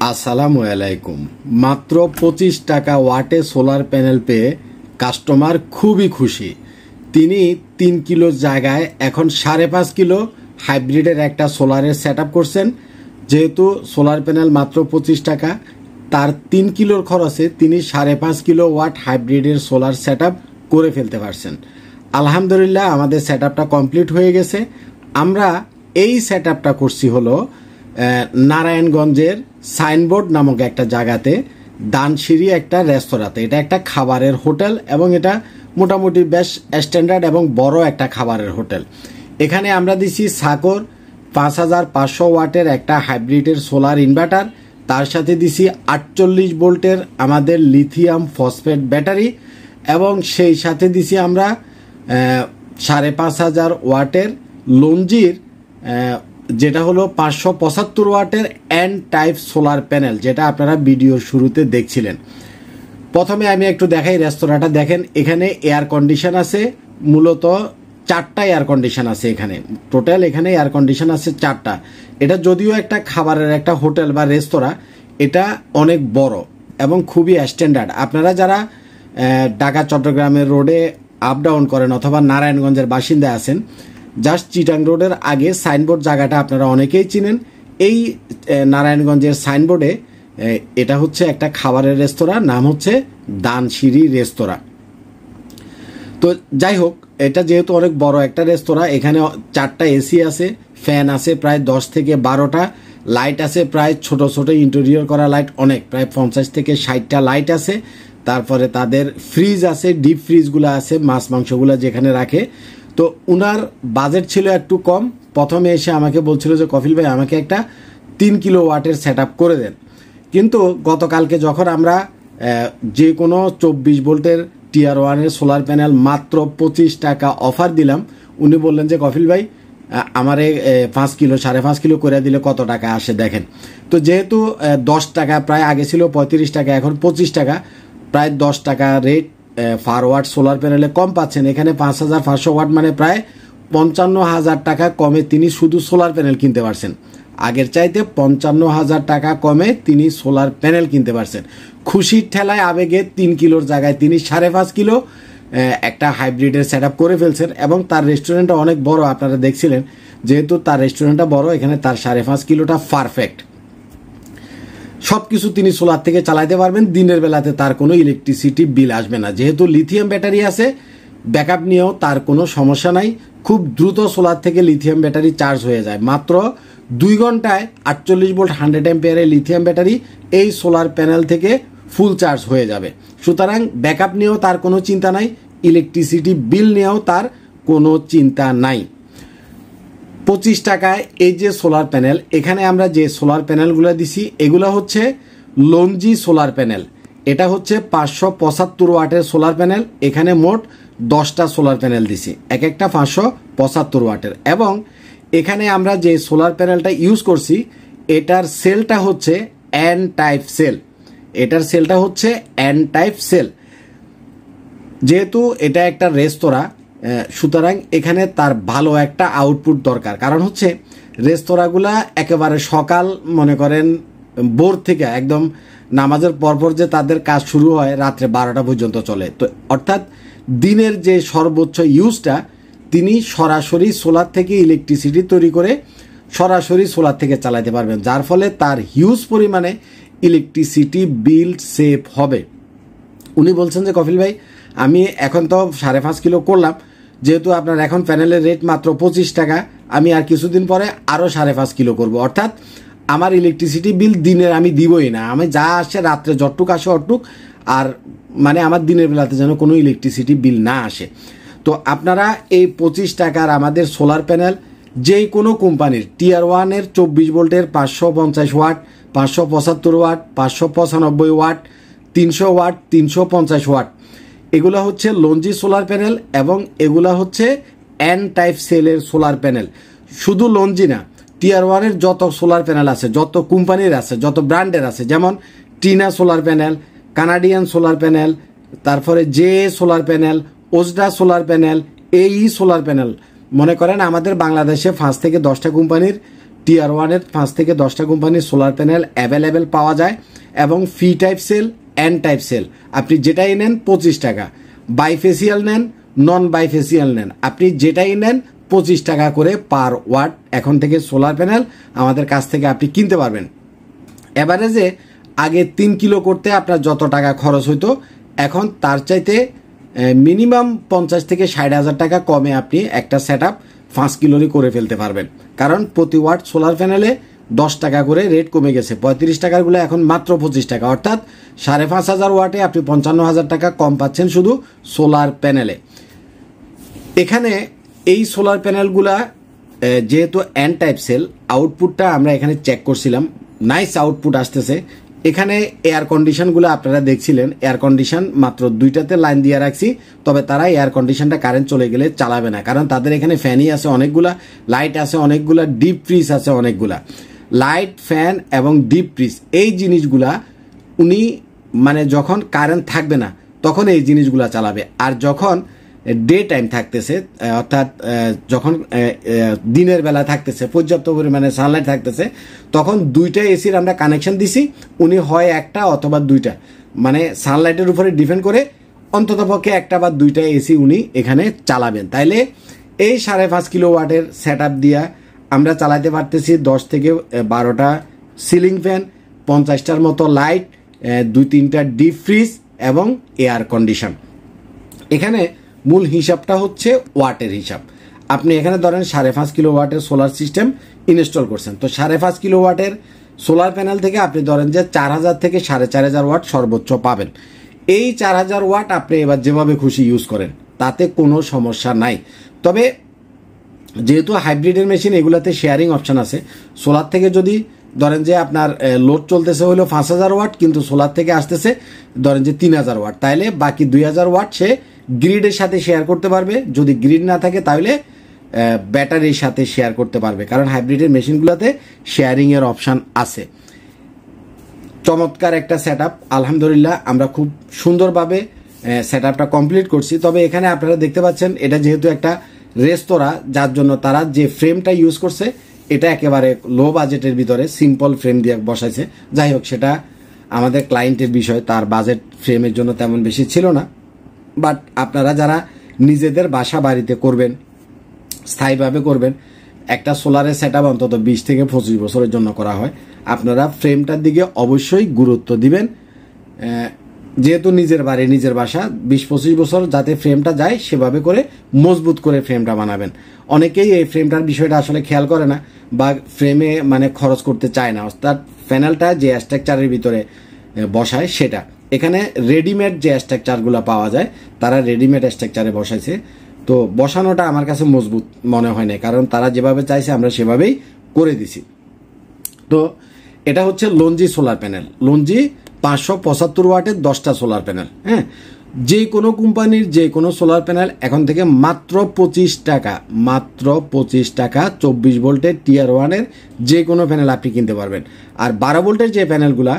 আসসালামু আলাইকুম। মাত্র 25 টাকা ওয়াটে সোলার প্যানেল পেয়ে কাস্টমার খুবই খুশি। তিনি 3 কিলোর জায়গায় এখন 5.5 কিলো হাইব্রিডের একটা সোলারের সেট আপ করছেন। যেহেতু সোলার প্যানেল মাত্র 25 টাকা, তার 3 কিলোর খরচে তিনি 5.5 কিলো ওয়াট হাইব্রিডের সোলার সেট আপ করে ফেলতে পারছেন। আলহামদুলিল্লাহ, আমাদের সেট আপটা কমপ্লিট হয়ে গেছে। আমরা এই সেট আপটা করছি হলো নারায়ণগঞ্জের সাইনবোর্ড নামক একটা জায়গাতে, দানসিঁড়ি একটা রেস্তোরাঁতে। এটা একটা খাবারের হোটেল এবং এটা মোটামুটি বেশ স্ট্যান্ডার্ড এবং বড় একটা খাবারের হোটেল। এখানে আমরা দিছি সাকর 5500 ওয়াটের একটা হাইব্রিডের সোলার ইনভার্টার, তার সাথে দিছি 48 ভোল্টের আমাদের লিথিয়াম ফসফেট ব্যাটারি এবং সেই সাথে দিছি আমরা 5500 ওয়াটের লঞ্জির যেটা হলো 575 ওয়াটের এন টাইপ সোলার প্যানেল, যেটা আপনারা ভিডিওর শুরুতে দেখছিলেন। প্রথমে আমি একটু দেখাই রেস্তোরাঁটা। দেখেন, এখানে এয়ার কন্ডিশন আছে, মূলত 4টা এয়ার কন্ডিশন আছে এখানে। টোটাল এখানে এয়ার কন্ডিশন আছে 4টা। এটা যদিও একটা খাবারের একটা হোটেল বা রেস্তোরাঁ, এটা অনেক বড় এবং খুবই স্ট্যান্ডার্ড। আপনারা যারা ঢাকা চট্টগ্রামের রোডে আপ ডাউন করেন অথবা নারায়ণগঞ্জের বাসিন্দা আছেন, জাস্ট চিটাং রোডের আগে সাইনবোর্ড জায়গাটা আপনারা অনেকেই চিনেন। এই নারায়ণগঞ্জের সাইনবোর্ডে এটা হচ্ছে একটা খাবারের রেস্তোরাঁ, নাম হচ্ছে দানসিঁড়ি রেস্তোরাঁ। তো যাই হোক, এটা যেহেতু অনেক বড় একটা রেস্তোরাঁ, এখানে 4টা এসি আছে, ফ্যান আছে প্রায় 10 থেকে 12টা, লাইট আছে প্রায় ছোট ছোট ইন্টেরিয়র করা লাইট অনেক, প্রায় 50 থেকে 60টা লাইট আছে। তারপরে তাদের ফ্রিজ আছে, ডিপ ফ্রিজগুলো আছে, মাছ মাংসগুলো যেখানে রাখে। তো উনার বাজেট ছিল একটু কম। প্রথমে এসে আমাকে বলছিল যে কফিল ভাই, আমাকে একটা 3 কিলো ওয়াটের সেট আপ করে দেন। কিন্তু গতকালকে যখন আমরা যে কোনো 24 ভোল্টের টিয়ার ওয়ানের সোলার প্যানেল মাত্র 25 টাকা অফার দিলাম, উনি বললেন যে কফিল ভাই, আমারে 5 কিলো 5.5 কিলো করে দিলে কত টাকা আসে দেখেন। তো যেহেতু 10 টাকা, প্রায় আগে ছিল 35 টাকা, এখন 25 টাকা, প্রায় 10 টাকা রেট পার ওয়াট সোলার প্যানেলে কম পাচ্ছেন। এখানে 5500 ওয়াট মানে প্রায় 55,000 টাকা কমে তিনি শুধু সোলার প্যানেল কিনতে পারছেন। আগের চাইতে 55,000 টাকা কমে তিনি সোলার প্যানেল কিনতে পারছেন। খুশির ঠেলায় আবেগে 3 কিলোর জায়গায় তিনি 5.5 কিলো একটা হাইব্রিডের সেট আপ করে ফেলছেন। এবং তার রেস্টুরেন্টটা অনেক বড়, আপনারা দেখছিলেন। যেহেতু তার রেস্টুরেন্টটা বড়, এখানে তার 5.5 কিলোটা পারফেক্ট। সবকিছু তিনি সোলার থেকে চালাতে পারবেন। দিনের বেলাতে তার কোনো ইলেকট্রিসিটি বিল আসবে না। যেহেতু লিথিয়াম ব্যাটারি আছে, ব্যাকআপ নিয়েও তার কোনো সমস্যা নাই। খুব দ্রুত সোলার থেকে লিথিয়াম ব্যাটারি চার্জ হয়ে যায়। মাত্র 2 ঘন্টায় 48 ভোল্ট 100 অ্যাম্পিয়ারের লিথিয়াম ব্যাটারি এই সোলার প্যানেল থেকে ফুল চার্জ হয়ে যাবে। সুতরাং ব্যাকআপ নিয়েও তার কোনো চিন্তা নাই, ইলেকট্রিসিটি বিল নিয়েও তার কোনো চিন্তা নাই। 25 টাকায় এই যে সোলার প্যানেল, এখানে আমরা যে সোলার প্যানেলগুলো দিছি এগুলো হচ্ছে লঞ্জি সোলার প্যানেল। এটা হচ্ছে 575 ওয়াটের সোলার প্যানেল। এখানে মোট 10টা সোলার প্যানেল দিছি, এক একটা 575 ওয়াটের। এবং এখানে আমরা যে সোলার প্যানেলটা ইউজ করছি, এটার সেলটা হচ্ছে এন টাইপ সেল। এটার সেলটা হচ্ছে এন টাইপ সেল। যেহেতু এটা একটা রেস্তোরাঁ, সুতরাং এখানে তার ভালো একটা আউটপুট দরকার। কারণ হচ্ছে রেস্তোরাঁগুলা একেবারে সকাল, মনে করেন ভোর থেকে একদম নামাজের পরপর যে তাদের কাজ শুরু হয়, রাত্রে 12টা পর্যন্ত চলে। তো অর্থাৎ দিনের যে সর্বোচ্চ ইউজটা তিনি সরাসরি সোলার থেকে ইলেকট্রিসিটি তৈরি করে সরাসরি সোলার থেকে চালাতে পারবেন, যার ফলে তার হিউজ পরিমাণে ইলেকট্রিসিটি বিল সেভ হবে। উনি বলছেন যে কফিল ভাই, আমি এখন তো 5.5 কিলো করলাম, যেহেতু আপনার এখন প্যানেলের রেট মাত্র 25 টাকা, আমি আর কিছুদিন পরে আরও 5.5 কিলো করব। অর্থাৎ আমার ইলেকট্রিসিটি বিল দিনের আমি দিবই না, আমি যা আসে রাত্রে যতটুক আসে অতটুক, আর মানে আমার দিনের বেলাতে যেন কোনো ইলেকট্রিসিটি বিল না আসে। তো আপনারা এই 25 টাকার আমাদের সোলার প্যানেল যেই কোনো কোম্পানির টিয়ার ওয়ানের 24 ভোল্টের 550 watt, 575 watt, 595 watt, 300 watt, 350 watt, এগুলা হচ্ছে লঞ্জি সোলার প্যানেল এবং এগুলা হচ্ছে এন টাইপ সেলের সোলার প্যানেল। শুধু লঞ্জি না, টিয়ার ওয়ানের যত সোলার প্যানেল আছে, যত কোম্পানির আছে, যত ব্র্যান্ডের আছে, যেমন Trina solar panel, Canadian solar panel, তারপরে জে সোলার প্যানেল, ওজডা সোলার প্যানেল, এই সোলার প্যানেল, মনে করেন আমাদের বাংলাদেশে 5 থেকে 10টা কোম্পানির টিয়ার ওয়ানের 5 থেকে 10টা কোম্পানির সোলার প্যানেল অ্যাভেলেবেল পাওয়া যায় এবং P type cell, N type cell, আপনি যেটাই নেন 25 টাকা, বাইফেসিয়াল নেন, নন বাইফেসিয়াল নেন, আপনি যেটাই নেন 25 টাকা করে পার ওয়াট এখন থেকে সোলার প্যানেল আমাদের কাছ থেকে আপনি কিনতে পারবেন। অ্যাভারেজে আগে 3 কিলো করতে আপনার যত টাকা খরচ হইতো, এখন তার চাইতে মিনিমাম 50 থেকে 60,000 টাকা কমে আপনি একটা সেট আপ 5 কিলোরই করে ফেলতে পারবেন। কারণ প্রতি ওয়াট সোলার প্যানেলে 10 টাকা করে রেট কমে গেছে, 35 টাকারগুলো এখন মাত্র 25 টাকা, অর্থাৎ 5,500 ওয়াটে আপনি 55,000 টাকা কম পাচ্ছেন শুধু সোলার প্যানেলে। এখানে এই সোলার প্যানেলগুলা যেহেতু এন টাইপ সেল, আউটপুটটা আমরা এখানে চেক করছিলাম, নাইস আউটপুট আসতেছে। এখানে এয়ার কন্ডিশনগুলো আপনারা দেখছিলেন, এয়ার কন্ডিশন মাত্র 2টাতে লাইন দিয়ে রাখছি, তবে তারা এয়ার কন্ডিশনটা কারেন্ট চলে গেলে চালাবে না, কারণ তাদের এখানে ফ্যানই আছে অনেকগুলা, লাইট আছে অনেকগুলা, ডিপ ফ্রিজ আছে অনেকগুলা। লাইট, ফ্যান এবং ডিপ ফ্রিজ এই জিনিসগুলা উনি মানে যখন কারেন্ট থাকবে না তখন এই জিনিসগুলা চালাবে, আর যখন ডে টাইম থাকতেছে অর্থাৎ যখন দিনের বেলা থাকতেছে, পর্যাপ্ত পরিমাণে সানলাইট থাকতেছে, তখন 2টা এসির আমরা কানেকশন দিছি, উনি হয় একটা অথবা 2টা, মানে সানলাইটের উপরে ডিপেন্ড করে অন্ততপক্ষে 1টা বা 2টা এসি উনি এখানে চালাবেন। তাইলে এই 5.5 কিলোওয়াটের সেট আপ দিয়া আমরা চালাতে পারতেছি 10 থেকে 12টা সিলিং ফ্যান, 50টার মতো লাইট, 2-3টা ডিপ ফ্রিজ এবং এয়ার কন্ডিশন। এখানে মূল হিসাবটা হচ্ছে ওয়াটের হিসাব। আপনি এখানে ধরেন 5.5 কিলোওয়াটের সোলার সিস্টেম ইনস্টল করছেন, তো 5.5 কিলোওয়াটের সোলার প্যানেল থেকে আপনি ধরেন যে 4,000 থেকে 4,500 ওয়াট সর্বোচ্চ পাবেন। এই 4,000 ওয়াট আপনি এবার যেভাবে খুশি ইউজ করেন, তাতে কোনো সমস্যা নাই। তবে যেহেতু হাইব্রিডের মেশিন, এগুলাতে শেয়ারিং অপশন আছে। সোলার থেকে যদি ধরেন যে আপনার লোড চলতেছে হলো 5,000 ওয়াট, কিন্তু সোলার থেকে আসতেছে ধরেন যে 3,000 ওয়াট, তাইলে বাকি 2,000 ওয়াট সে গ্রিডের সাথে শেয়ার করতে পারবে। যদি গ্রিড না থাকে তাহলে ব্যাটারির সাথে শেয়ার করতে পারবে, কারণ হাইব্রিডের মেশিনগুলোতে শেয়ারিংয়ের অপশান আছে। চমৎকার একটা সেট আপ, আলহামদুলিল্লাহ আমরা খুব সুন্দরভাবে সেট আপটা কমপ্লিট করছি। তবে এখানে আপনারা দেখতে পাচ্ছেন এটা যেহেতু একটা রেস্তোরাঁ, যার জন্য তারা যে ফ্রেমটা ইউজ করছে এটা একেবারে লো বাজেটের ভিতরে সিম্পল ফ্রেম দিয়ে বসাইছে। যাই হোক, সেটা আমাদের ক্লায়েন্টের বিষয়, তার বাজেট ফ্রেমের জন্য তেমন বেশি ছিল না। বাট আপনারা যারা নিজেদের বাসা বাড়িতে করবেন, স্থায়ীভাবে করবেন, একটা সোলারের সেট আপ অন্তত 20 থেকে 25 বছরের জন্য করা হয়, আপনারা ফ্রেমটার দিকে অবশ্যই গুরুত্ব দিবেন। যেহেতু নিজের বাড়ি, নিজের বাসা, 20-25 বছর যাতে ফ্রেমটা যায় সেভাবে করে মজবুত করে ফ্রেমটা বানাবেন। অনেকেই এই ফ্রেমটার বিষয়টা আসলে খেয়াল করে না বা ফ্রেমে মানে খরচ করতে চায় না, অর্থাৎ প্যানেলটা যে স্ট্রাকচারের ভিতরে বসায় সেটা। এখানে রেডিমেড যে স্ট্রাকচারগুলো পাওয়া যায়, তারা রেডিমেড স্ট্রাকচারে বসাইছে, তো বসানোটা আমার কাছে মজবুত মনে হয় না, কারণ তারা যেভাবে চাইছে আমরা সেভাবেই করে দিছি। তো এটা হচ্ছে লঞ্জি সোলার প্যানেল, লঞ্জি 575 ওয়াটের 10টা সোলার প্যানেল। হ্যাঁ, যে কোনো কোম্পানির যে কোনো সোলার প্যানেল এখন থেকে মাত্র 25 টাকা, মাত্র 25 টাকা 24 ভোল্টের টিয়ার ওয়ানের যে কোনো প্যানেল আপনি কিনতে পারবেন। আর 12 ভোল্টের যে প্যানেলগুলা,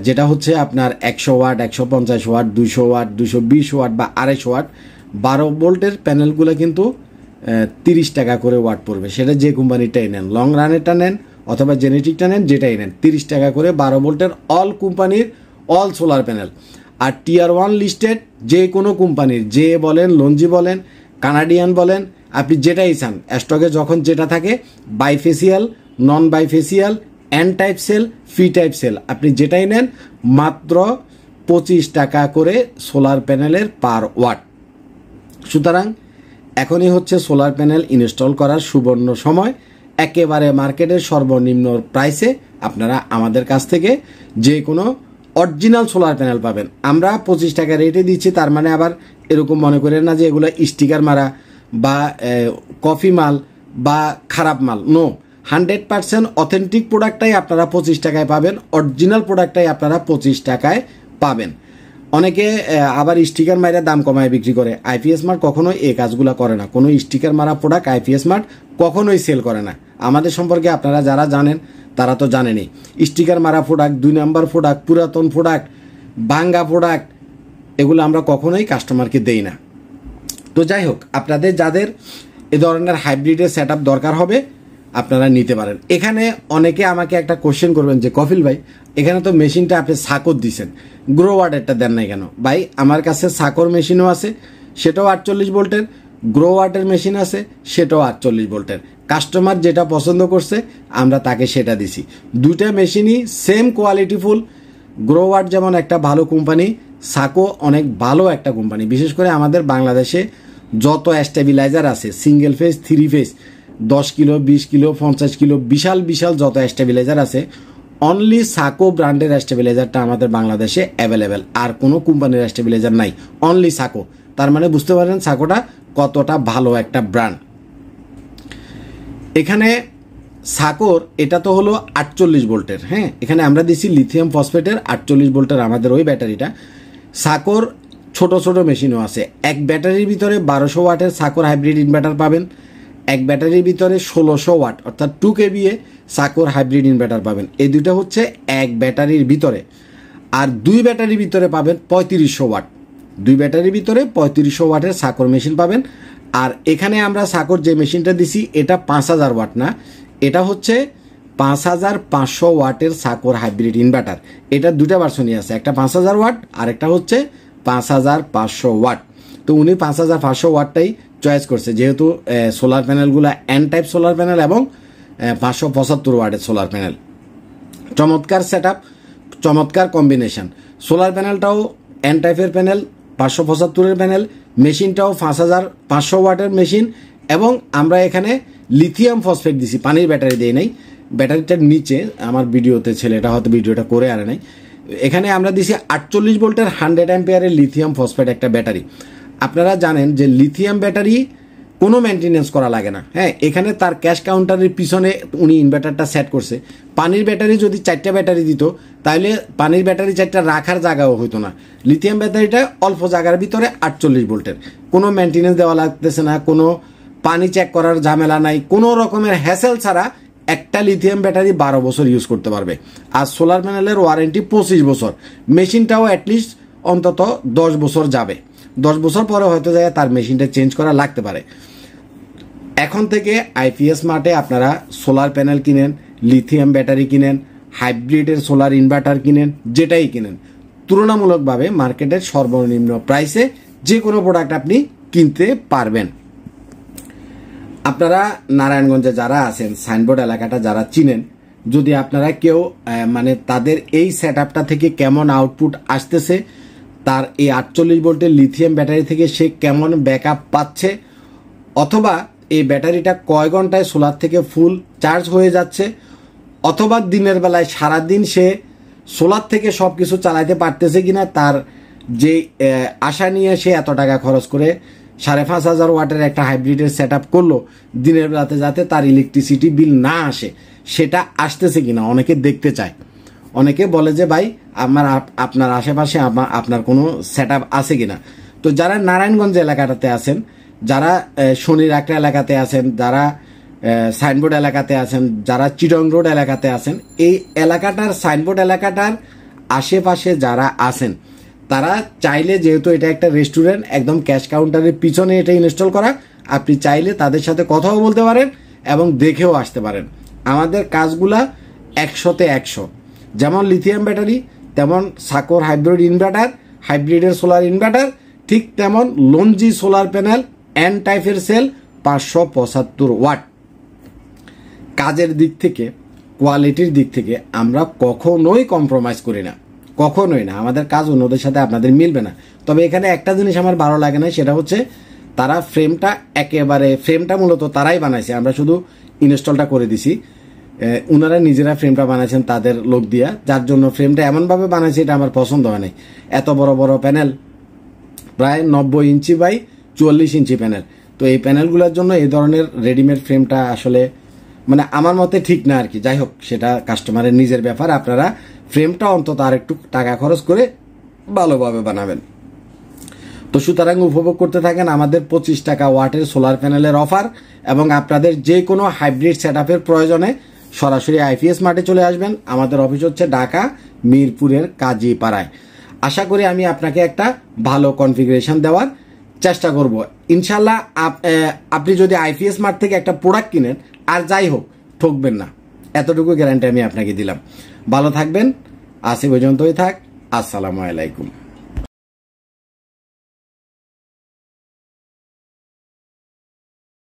যেটা হচ্ছে আপনার 100 ওয়াট, 150 ওয়াট, 200 ওয়াট, 220 ওয়াট বা 250 ওয়াট, 12 ভোল্টের প্যানেলগুলো কিন্তু 30 টাকা করে ওয়াট পড়বে। সেটা যে কোম্পানিটাই নেন, লং রানেরটা নেন অথবা জেনেটিকটা নেন, যেটাই নেন, 30 টাকা করে 12 ভোল্টের অল কোম্পানির অল সোলার প্যানেল। আর টিয়ার ওয়ান লিস্টেড যে কোনো কোম্পানির, যে বলেন, লঞ্জি বলেন, কানাডিয়ান বলেন, আপনি যেটাই চান, স্টকে যখন যেটা থাকে, বাইফেসিয়াল, নন বাইফেসিয়াল, এন টাইপ সেল, ফি টাইপ সেল, আপনি যেটাই নেন মাত্র 25 টাকা করে সোলার প্যানেলের পার ওয়াট। সুতরাং এখনই হচ্ছে সোলার প্যানেল ইনস্টল করার সুবর্ণ সময়। একেবারে মার্কেটের সর্বনিম্ন প্রাইসে আপনারা আমাদের কাছ থেকে যে কোনো অরিজিনাল সোলার প্যানেল পাবেন। আমরা 25 টাকা রেটে দিচ্ছি, তার মানে আবার এরকম মনে করেন না যে এগুলো স্টিকার মারা বা কফি মাল বা খারাপ মাল। নো, 100% অথেন্টিক প্রোডাক্টটাই আপনারা 25 টাকায় পাবেন, অরিজিনাল প্রোডাক্টটাই আপনারা 25 টাকায় পাবেন। অনেকে আবার স্টিকার মারা দাম কমায় বিক্রি করে। আইপিএস মার্ট কখনোই এই কাজগুলো করে না। কোনো স্টিকার মারা প্রোডাক্ট আইপিএস মার্ট কখনোই সেল করে না। আমাদের সম্পর্কে আপনারা যারা জানেন তারা তো জানেনই, স্টিকার মারা প্রোডাক্ট, 2 নাম্বার প্রোডাক্ট, পুরাতন প্রোডাক্ট, ভাঙ্গা প্রোডাক্ট, এগুলো আমরা কখনোই কাস্টমারকে দেই না। তো যাই হোক, আপনাদের যাদের এ ধরনের হাইব্রিডের সেট আপ দরকার হবে, আপনারা নিতে পারেন। এখানে অনেকে আমাকে একটা কোশ্চেন করবেন যে কফিল ভাই, এখানে তো মেশিনটা আপনি সাকর দিচ্ছেন, গ্রো ওয়াটারটা দেন নাই কেন? ভাই আমার কাছে সাকর মেশিনও আছে, সেটাও 48 ভোল্টের, গ্রো ওয়াটার মেশিন আছে, সেটাও 48 ভোল্টের। কাস্টমার যেটা পছন্দ করছে আমরা তাকে সেটা দিছি। দুইটা মেশিনই সেম কোয়ালিটিফুল। গ্রো ওয়াট যেমন একটা ভালো কোম্পানি, সাকো অনেক ভালো একটা কোম্পানি। বিশেষ করে আমাদের বাংলাদেশে যত স্টেবিলাইজার আছে, single phase, 3 phase, 10 kilo, 20 kilo, 50 kilo, বিশাল বিশাল যত স্টেবিলাইজার আছে, অনলি সাকো ব্র্যান্ডের স্টেবিলাইজারটা আমাদের বাংলাদেশে অ্যাভেলেবেল। আর কোনো কোম্পানির স্টেবিলাইজার নাই, অনলি সাকো। তার মানে বুঝতে পারেন সাকোটা কতটা ভালো একটা ব্র্যান্ড। এখানে সাকোর এটা তো হলো 48 ভোল্টের, হ্যাঁ, এখানে আমরা দিছি লিথিয়াম ফসফেটের 48 ভোল্টের আমাদের ওই ব্যাটারিটা। সাকোর ছোট ছোট মেশিনও আছে। এক ব্যাটারির ভিতরে 1200 ওয়াটের সাকোর হাইব্রিড ইনভার্টার পাবেন, এক ব্যাটারির ভিতরে 1600 ওয়াট অর্থাৎ 2 কেভিএ সাকোর হাইব্রিড ইনভার্টার পাবেন। এই দুইটা হচ্ছে এক ব্যাটারির ভিতরে। আর দুই ব্যাটারির ভিতরে পাবেন 3500 ওয়াট, দুই ব্যাটারির ভিতরে 3500 ওয়াটের সাকোর মেশিন পাবেন। আর এখানে আমরা সাকোর যে মেশিনটা দিছি এটা 5000 ওয়াট না, এটা হচ্ছে 5500 ওয়াটের সাকোর হাইব্রিড ইনভার্টার। এটা দুটা ভার্সনই আছে, একটা 5000 ওয়াট আর একটা হচ্ছে 5500 ওয়াট। তো উনি 5500 ওয়াটটাই চয়েস করছে, যেহেতু সোলার প্যানেলগুলো এন টাইপ সোলার প্যানেল এবং 575 ওয়াটের সোলার প্যানেল। চমৎকার সেট আপ, চমৎকার কম্বিনেশন। সোলার প্যানেলটাও এন টাইপের প্যানেল, 575-এর প্যানেল, মেশিনটাও 5500 ওয়াটের মেশিন। এবং আমরা এখানে লিথিয়াম ফসফেট দিছি, পানির ব্যাটারি দিয়ে নাই। ব্যাটারিটার নিচে আমার ভিডিওতে ছেলেটা হয়তো ভিডিওটা করে আনে নাই, এখানে আমরা দিছি 48 ভোল্টের 100 অ্যাম্পিয়ারের লিথিয়াম ফসফেট একটা ব্যাটারি। আপনারা জানেন যে লিথিয়াম ব্যাটারি কোনো মেনটেনেন্স করা লাগে না, হ্যাঁ। এখানে তার ক্যাশ কাউন্টারের পিছনে উনি ইনভার্টারটা সেট করছে। পানির ব্যাটারি যদি 4টা ব্যাটারি দিত তাহলে পানির ব্যাটারি 4টা রাখার জায়গাও হইতো না। লিথিয়াম ব্যাটারিটা অল্প জায়গার ভিতরে 48 ভোল্টের, কোনো মেনটেনেন্স দেওয়া লাগতেছে না, কোনো পানি চেক করার ঝামেলা নাই, কোনো রকমের হ্যাসেল ছাড়া একটা লিথিয়াম ব্যাটারি 12 বছর ইউজ করতে পারবে। আর সোলার প্যানেলের ওয়ারেন্টি 25 বছর। মেশিনটাও অ্যাটলিস্ট অন্তত 10 বছর যাবে, 10 বছর পরে হয়তো যায় তার মেশিনটা চেঞ্জ করা লাগতে পারে। এখন থেকে আইপিএস মার্টে আপনারা সোলার প্যানেল কিনেন, লিথিয়াম ব্যাটারি কিনেন, হাইব্রিডের সোলার ইনভার্টার কিনেন, যেটাই কিনেন, তুলনামূলকভাবে মার্কেটের সর্বনিম্ন প্রাইসে যে কোনো প্রোডাক্ট আপনি কিনতে পারবেন। আপনারা নারায়ণগঞ্জে যারা আছেন, সাইনবোর্ড এলাকাটা যারা চিনেন, যদি আপনারা কেউ মানে তাদের এই সেট আপটা থেকে কেমন আউটপুট আসতেছে, তার এই 48 ভোল্টের লিথিয়াম ব্যাটারি থেকে সে কেমন ব্যাকআপ পাচ্ছে, অথবা এই ব্যাটারিটা কয় ঘন্টায় সোলার থেকে ফুল চার্জ হয়ে যাচ্ছে, অথবা দিনের বেলায় সারাদিন সে সোলার থেকে সব কিছু চালাইতে পারতেছে কিনা, তার যে আশা নিয়ে সে এত টাকা খরচ করে 5500 ওয়াটের একটা হাইব্রিডের সেট আপ করলো, দিনের বেলাতে যাতে তার ইলেকট্রিসিটি বিল না আসে, সেটা আসতেছে কিনা অনেকে দেখতে চায়। অনেকে বলে যে ভাই আপনার আশেপাশে আপনার কোনো সেট আপ আছে কিনা। তো যারা নারায়ণগঞ্জ এলাকাটাতে আছেন, যারা শনির আখড়া এলাকাতে আছেন, যারা সাইনবোর্ড এলাকাতে আছেন, যারা চিটং রোড এলাকাতে আছেন, এই এলাকাটার সাইনবোর্ড এলাকাটার আশেপাশে যারা আছেন, তারা চাইলে, যেহেতু এটা একটা রেস্টুরেন্ট, একদম ক্যাশ কাউন্টারের পিছনে এটা ইনস্টল করা, আপনি চাইলে তাদের সাথে কথাও বলতে পারেন এবং দেখেও আসতে পারেন। আমাদের কাজগুলা 100-তে 100। যেমন লিথিয়াম ব্যাটারি, তেমন সাকোর হাইব্রিড ইনভার্টার, হাইব্রিডের সোলার ইনভার্টার, ঠিক তেমন লঞ্জি সোলার প্যানেল, এন টাইপের সেল, 575 ওয়াট। কাজের দিক থেকে, কোয়ালিটির দিক থেকে আমরা কখনোই কম্প্রোমাইজ করি না, কখনোই না। আমাদের কাজ অন্যদের সাথে আপনাদের মিলবে না। তবে এখানে একটা জিনিস আমার ভালো লাগে না, সেটা হচ্ছে তারা ফ্রেমটা মূলত তারাই বানাইছে, আমরা শুধু ইনস্টলটা করে দিছি। ওনারা নিজেরা ফ্রেমটা বানাইছেন তাদের লোক দিয়া, যার জন্য ফ্রেমটা এমনভাবে বানাইছে এটা আমার পছন্দ হয় নাই। এত বড় বড় প্যানেল, প্রায় 90 ইঞ্চি বাই 44 ইঞ্চি প্যানেল। তো এই প্যানেলগুলোর জন্য এই ধরনের রেডিমেড ফ্রেমটা আসলে মানে আমার মতে ঠিক না আর কি। যাই হোক, সেটা কাস্টমারের নিজের ব্যাপার। আপনারা ফ্রেমটা অন্তত আর একটু টাকা খরচ করে ভালোভাবে বানাবেন। তো সুতরাং উপভোগ করতে থাকেন আমাদের 25 টাকা ওয়াটের সোলার প্যানেলের অফার, এবং আপনাদের যে কোনো হাইব্রিড সেট আপের প্রয়োজনে সরাসরি আইপিএস মার্টে চলে আসবেন। আমাদের অফিস হচ্ছে ঢাকা মিরপুরের কাজীপাড়ায়। আশা করি আমি আপনাকে একটা ভালো কনফিগারেশন দেওয়ার চেষ্টা করব ইনশাল্লাহ। আপনি যদি আইপিএস মার্ট থেকে একটা প্রোডাক্ট কিনেন, আর যাই হোক ঠকবেন না, এতটুকু গ্যারান্টি আমি আপনাকে দিলাম। ভালো থাকবেন, আজ এ পর্যন্তই থাক। আসসালামু আলাইকুম।